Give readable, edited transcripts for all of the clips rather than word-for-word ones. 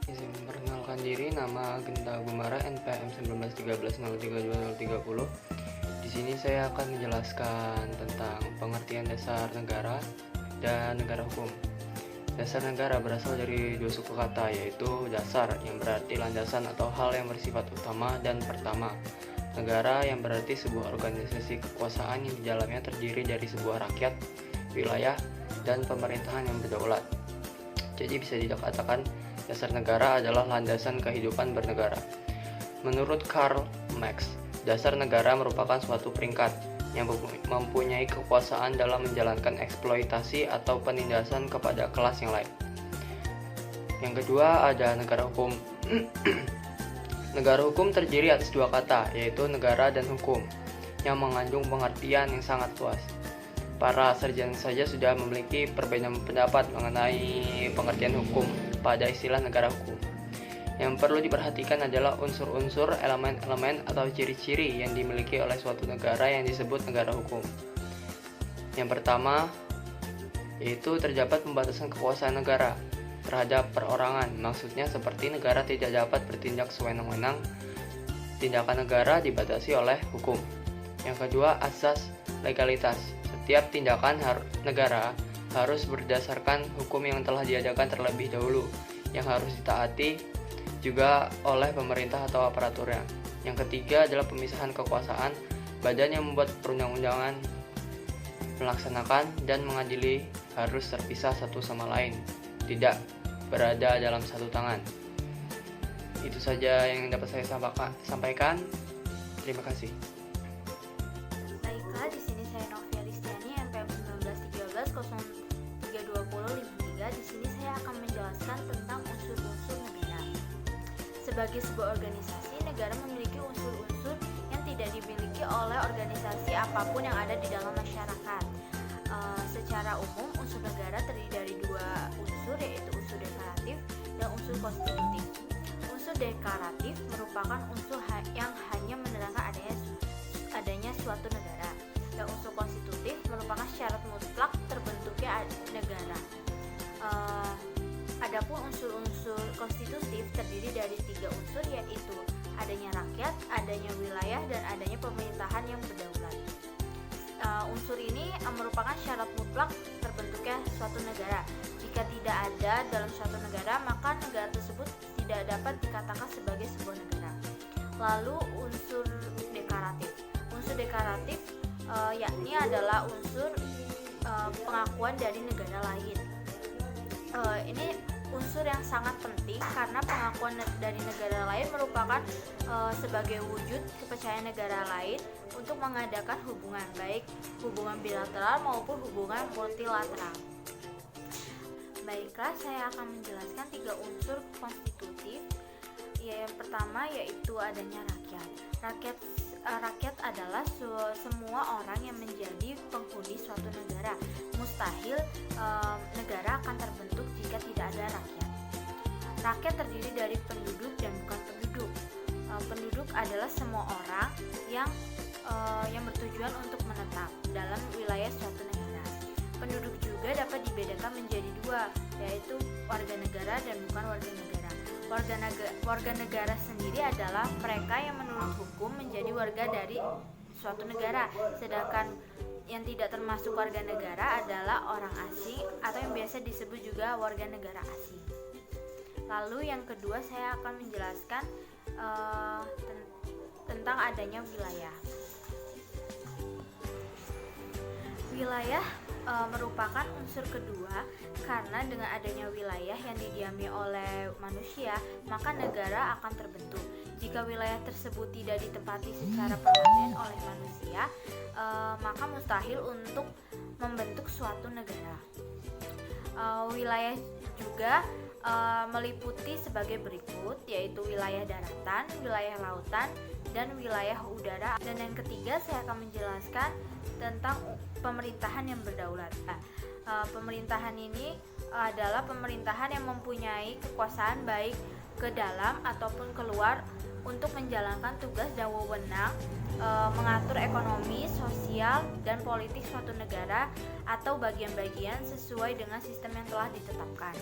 Izin memperkenalkan diri, nama Genta Gumara, NPM 1913032030. Di sini saya akan menjelaskan tentang pengertian dasar negara dan negara hukum. Dasar negara berasal dari dua suku kata, yaitu dasar yang berarti landasan atau hal yang bersifat utama, dan pertama. Negara yang berarti sebuah organisasi kekuasaan yang di dalamnya terdiri dari sebuah rakyat, wilayah, dan pemerintahan yang berdaulat. Jadi bisa dikatakan dasar negara adalah landasan kehidupan bernegara. Menurut Karl Marx, dasar negara merupakan suatu peringkat yang mempunyai kekuasaan dalam menjalankan eksploitasi atau penindasan kepada kelas yang lain. Yang kedua ada negara hukum. Negara hukum terdiri atas dua kata, yaitu negara dan hukum, yang mengandung pengertian yang sangat luas. Para sarjana saja sudah memiliki perbedaan pendapat mengenai pengertian hukum pada istilah negara hukum. Yang perlu diperhatikan adalah unsur-unsur, elemen-elemen, atau ciri-ciri yang dimiliki oleh suatu negara yang disebut negara hukum. Yang pertama, yaitu terdapat pembatasan kekuasaan negara terhadap perorangan. Maksudnya seperti negara tidak dapat bertindak sewenang-wenang, tindakan negara dibatasi oleh hukum. Yang kedua, asas legalitas. Setiap tindakan negara harus berdasarkan hukum yang telah diadakan terlebih dahulu, yang harus ditaati juga oleh pemerintah atau aparaturnya. Yang ketiga adalah pemisahan kekuasaan. Badan yang membuat perundang-undangan, melaksanakan, dan mengadili harus terpisah satu sama lain, tidak berada dalam satu tangan. Itu saja yang dapat saya sampaikan. Terima kasih. Baiklah, di sini saya Novia Listiani, NPM 1913032053. Di sini saya akan menjelaskan tentang unsur-unsur negara. Sebagai sebuah organisasi, negara memiliki unsur-unsur yang tidak dimiliki oleh organisasi apapun yang ada di dalam masyarakat. Secara umum, unsur negara terdiri dari dua unsur, yaitu unsur deklaratif dan unsur konstitutif. Unsur deklaratif merupakan unsur yang hanya menerangkan adanya suatu negara, dan unsur konstitutif merupakan syarat mutlak terbentuknya negara. Adapun unsur-unsur konstitutif terdiri dari tiga unsur, yaitu adanya rakyat, adanya wilayah, dan adanya pemerintahan yang berdaulat. Unsur ini merupakan syarat mutlak terbentuknya suatu negara. Jika tidak ada dalam suatu negara, maka negara tersebut tidak dapat dikatakan sebagai sebuah negara. Lalu unsur deklaratif. Unsur deklaratif yakni adalah unsur pengakuan dari negara lain. Ini unsur yang sangat penting karena pengakuan dari negara lain merupakan sebagai wujud kepercayaan negara lain untuk mengadakan hubungan, baik hubungan bilateral maupun hubungan multilateral. Baiklah, saya akan menjelaskan tiga unsur konstitutif. Yang pertama yaitu adanya rakyat. Rakyat adalah semua orang yang menjadi penghuni suatu negara. Mustahil negara akan terbentuk jika tidak ada rakyat. Rakyat terdiri dari penduduk dan bukan penduduk. Penduduk adalah semua orang yang bertujuan untuk menetap dalam wilayah suatu negara. Penduduk juga dapat dibedakan menjadi dua, yaitu warga negara dan bukan warga negara. Warga negara sendiri adalah mereka yang menurut hukum menjadi warga dari suatu negara, sedangkan yang tidak termasuk warga negara adalah orang asing atau yang biasa disebut juga warga negara asing. Lalu yang kedua saya akan menjelaskan tentang adanya wilayah. Wilayah merupakan unsur kedua karena dengan adanya wilayah yang didiami oleh manusia, maka negara akan terbentuk. Jika wilayah tersebut tidak ditempati secara permanen oleh manusia, maka mustahil untuk membentuk suatu negara. Wilayah juga meliputi sebagai berikut, yaitu wilayah daratan, wilayah lautan, dan wilayah udara. Dan yang ketiga saya akan menjelaskan tentang pemerintahan yang berdaulat. Pemerintahan ini adalah pemerintahan yang mempunyai kekuasaan baik ke dalam ataupun keluar untuk menjalankan tugas dan wewenang mengatur ekonomi, sosial, dan politik suatu negara atau bagian-bagian sesuai dengan sistem yang telah ditetapkan.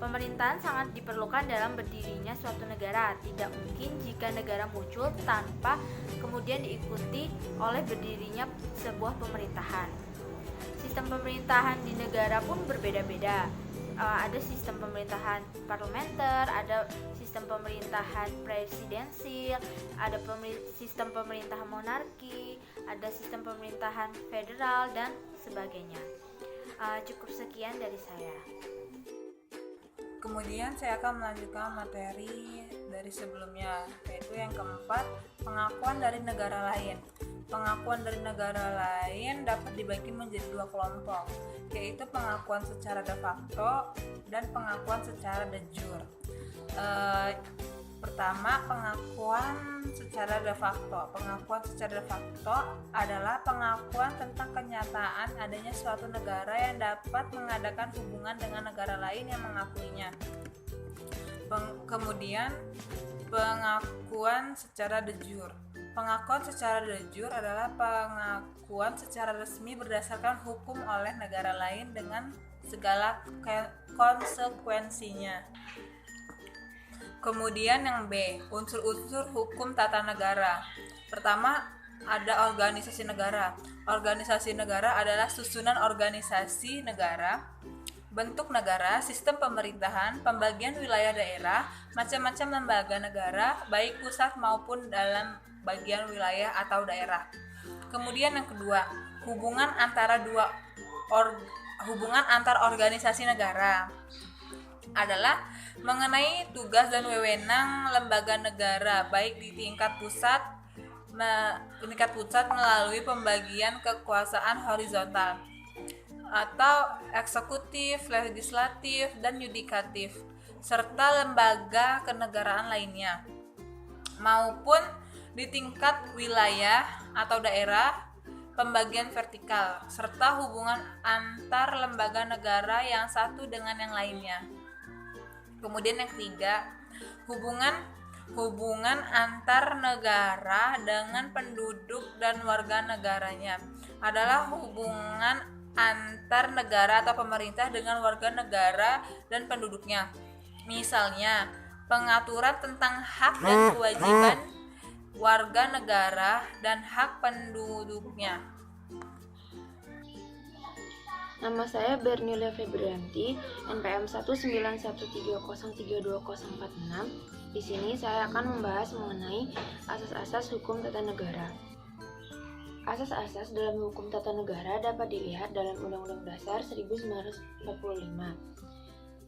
Pemerintahan sangat diperlukan dalam berdirinya suatu negara. Tidak mungkin jika negara muncul tanpa kemudian diikuti oleh berdirinya sebuah pemerintahan. Sistem pemerintahan di negara pun berbeda-beda. Ada sistem pemerintahan parlementer, ada sistem pemerintahan presidensil, ada sistem pemerintahan monarki, ada sistem pemerintahan federal, dan sebagainya. Cukup sekian dari saya. Kemudian saya akan melanjutkan materi dari sebelumnya, yaitu yang keempat, pengakuan dari negara lain. Pengakuan dari negara lain dapat dibagi menjadi dua kelompok, yaitu pengakuan secara de facto dan pengakuan secara de jure. Pertama, pengakuan secara de facto. Pengakuan secara de facto adalah pengakuan tentang kenyataan adanya suatu negara yang dapat mengadakan hubungan dengan negara lain yang mengakuinya. Kemudian, pengakuan secara de jure. Pengakuan secara de jure adalah pengakuan secara resmi berdasarkan hukum oleh negara lain dengan segala konsekuensinya. Kemudian yang B, unsur-unsur hukum tata negara. Pertama, ada organisasi negara. Organisasi negara adalah susunan organisasi negara, bentuk negara, sistem pemerintahan, pembagian wilayah daerah, macam-macam lembaga negara, baik pusat maupun dalam bagian wilayah atau daerah. Kemudian yang kedua, hubungan antar organisasi negara adalah mengenai tugas dan wewenang lembaga negara, baik di tingkat pusat melalui pembagian kekuasaan horizontal atau eksekutif, legislatif, dan yudikatif, serta lembaga kenegaraan lainnya, maupun di tingkat wilayah atau daerah, pembagian vertikal, serta hubungan antar lembaga negara yang satu dengan yang lainnya. Kemudian yang ketiga, hubungan antar negara dengan penduduk dan warga negaranya adalah hubungan antar negara atau pemerintah dengan warga negara dan penduduknya. Misalnya, pengaturan tentang hak dan kewajiban warga negara dan hak penduduknya. Nama saya Bernilia Febrianti, NPM 19130320046. Di sini saya akan membahas mengenai asas-asas hukum tata negara. Asas-asas dalam hukum tata negara dapat dilihat dalam Undang-Undang Dasar 1945,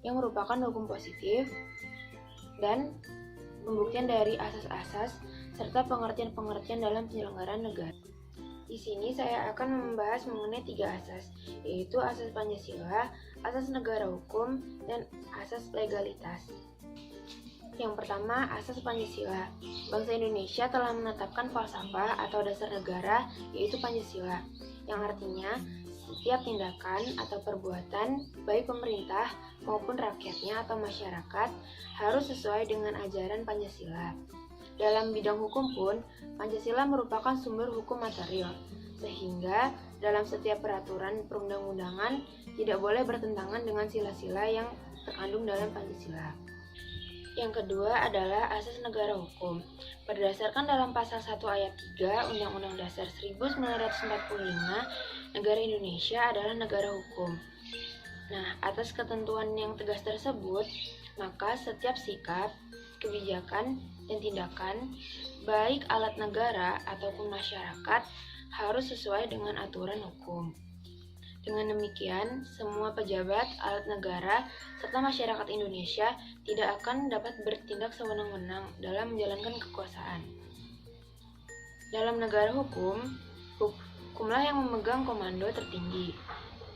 yang merupakan hukum positif dan pembuktian dari asas-asas serta pengertian-pengertian dalam penyelenggaraan negara. Di sini saya akan membahas mengenai 3 asas, yaitu asas Pancasila, asas negara hukum, dan asas legalitas. Yang pertama, asas Pancasila. Bangsa Indonesia telah menetapkan falsafah atau dasar negara, yaitu Pancasila, yang artinya setiap tindakan atau perbuatan, baik pemerintah maupun rakyatnya atau masyarakat, harus sesuai dengan ajaran Pancasila. Dalam bidang hukum pun, Pancasila merupakan sumber hukum material, sehingga dalam setiap peraturan perundang-undangan tidak boleh bertentangan dengan sila-sila yang terkandung dalam Pancasila. Yang kedua adalah asas negara hukum. Berdasarkan dalam pasal 1 ayat 3 Undang-Undang Dasar 1945, negara Indonesia adalah negara hukum. Nah, atas ketentuan yang tegas tersebut, maka setiap sikap, kebijakan, dan tindakan, baik alat negara ataupun masyarakat, harus sesuai dengan aturan hukum. Dengan demikian, semua pejabat, alat negara, serta masyarakat Indonesia tidak akan dapat bertindak sewenang-wenang dalam menjalankan kekuasaan. Dalam negara hukum, hukumlah yang memegang komando tertinggi.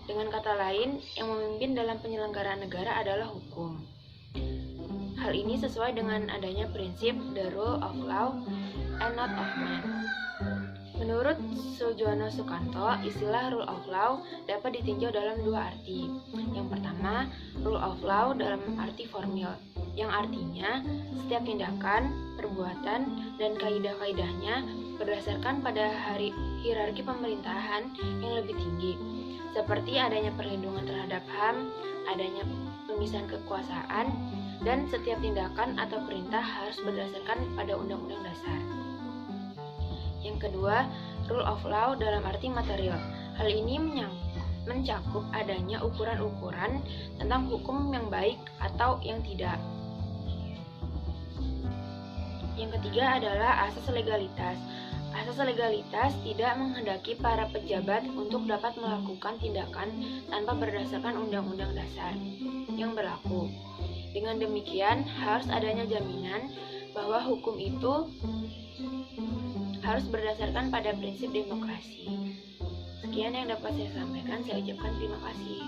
Dengan kata lain, yang memimpin dalam penyelenggaraan negara adalah hukum. Hal ini sesuai dengan adanya prinsip the rule of law and not of man. Menurut Sujono Sukanto, istilah rule of law dapat ditinjau dalam 2 arti. Yang pertama, rule of law dalam arti formil, yang artinya setiap tindakan, perbuatan, dan kaidah-kaidahnya berdasarkan pada hierarki pemerintahan yang lebih tinggi, seperti adanya perlindungan terhadap HAM, adanya pemisahan kekuasaan, dan setiap tindakan atau perintah harus berdasarkan pada Undang-Undang Dasar. Yang kedua, rule of law dalam arti material. Hal ini mencakup adanya ukuran-ukuran tentang hukum yang baik atau yang tidak. Yang ketiga adalah asas legalitas. Asas legalitas tidak menghendaki para pejabat untuk dapat melakukan tindakan tanpa berdasarkan Undang-Undang Dasar yang berlaku. Dengan demikian, harus adanya jaminan bahwa hukum itu harus berdasarkan pada prinsip demokrasi. Sekian yang dapat saya sampaikan, saya ucapkan terima kasih.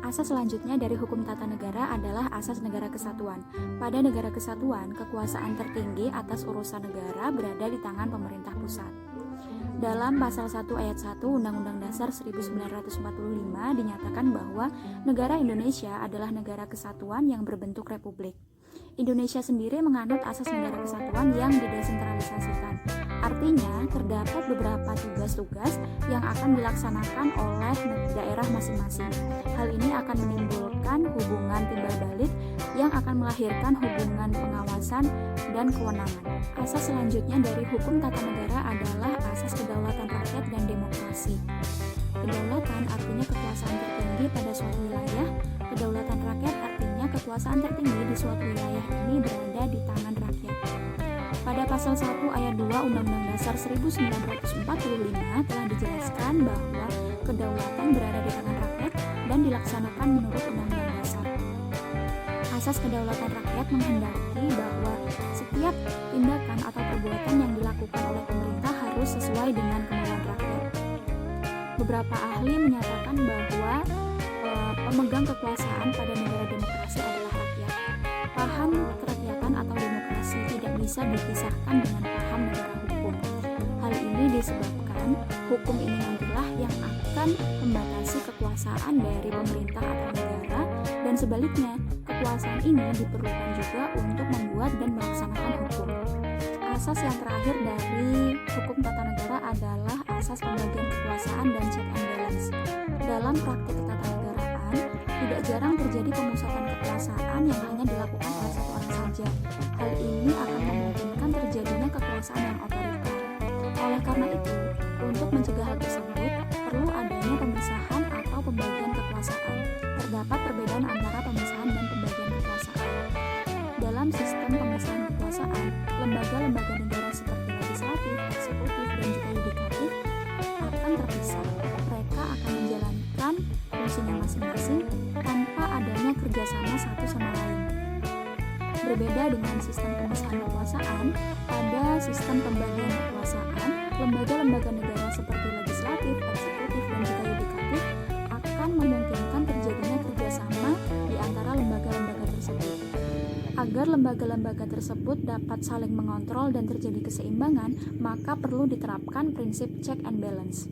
Asas selanjutnya dari hukum tata negara adalah asas negara kesatuan. Pada negara kesatuan, kekuasaan tertinggi atas urusan negara berada di tangan pemerintah pusat. Dalam pasal 1 ayat 1 Undang-Undang Dasar 1945 dinyatakan bahwa negara Indonesia adalah negara kesatuan yang berbentuk republik. Indonesia sendiri menganut asas negara kesatuan yang didesentralisasikan. Artinya, terdapat beberapa tugas-tugas yang akan dilaksanakan oleh daerah masing-masing. Hal ini akan menimbulkan hubungan timbal balik yang akan melahirkan hubungan pengawasan dan kewenangan. Asas selanjutnya dari hukum tata negara adalah asas kedaulatan rakyat dan demokrasi. Kedaulatan artinya kekuasaan tertinggi pada suatu wilayah. Kedaulatan rakyat artinya kekuasaan tertinggi di suatu wilayah ini berada di tangan rakyat. Pada pasal 1 ayat 2 Undang-Undang Dasar 1945 telah dijelaskan bahwa kedaulatan berada di tangan rakyat dan dilaksanakan menurut Undang-Undang Dasar. Asas kedaulatan rakyat menghendaki bahwa setiap tindakan atau perbuatan yang dilakukan oleh pemerintah harus sesuai dengan kemauan rakyat. Beberapa ahli menyatakan bahwa pemegang kekuasaan pada negara demokrasi adalah rakyat. Paham kerakyatan atau demokrasi tidak bisa dipisahkan dengan paham negara hukum. Hal ini disebabkan hukum ini nantilah yang akan membatasi kekuasaan dari pemerintah atau negara, dan sebaliknya, kekuasaan ini diperlukan juga untuk membuat dan melaksanakan hukum. Asas yang terakhir dari hukum tata negara adalah asas pembagian kekuasaan dan check and balance. Dalam praktik ketatanegaraan, tidak jarang terjadi pemusatan kekuasaan yang hanya dilakukan oleh satu orang saja. Hal ini akan memungkinkan terjadinya kekuasaan yang otoriter. Oleh karena itu, untuk mencegah hal tersebut, perlu adanya pemisahan atau pembagian kekuasaan. Terdapat perbedaan antara pemisahan dan pembagian kekuasaan. Dalam sistem pemisahan kekuasaan, lembaga-lembaga negara seperti legislatif, eksekutif, dan juga yudikatif akan terpisah. Mereka akan menjalankan fungsinya masing-masing tanpa adanya kerjasama satu sama lain. Berbeda dengan sistem pemisahan kekuasaan, pada sistem pembagian kekuasaan, lembaga-lembaga negara seperti legislatif, eksekutif, dan juga yudikatif akan memungkinkan terjadinya kerjasama di antara lembaga-lembaga tersebut. Agar lembaga-lembaga tersebut dapat saling mengontrol dan terjadi keseimbangan, maka perlu diterapkan prinsip check and balance.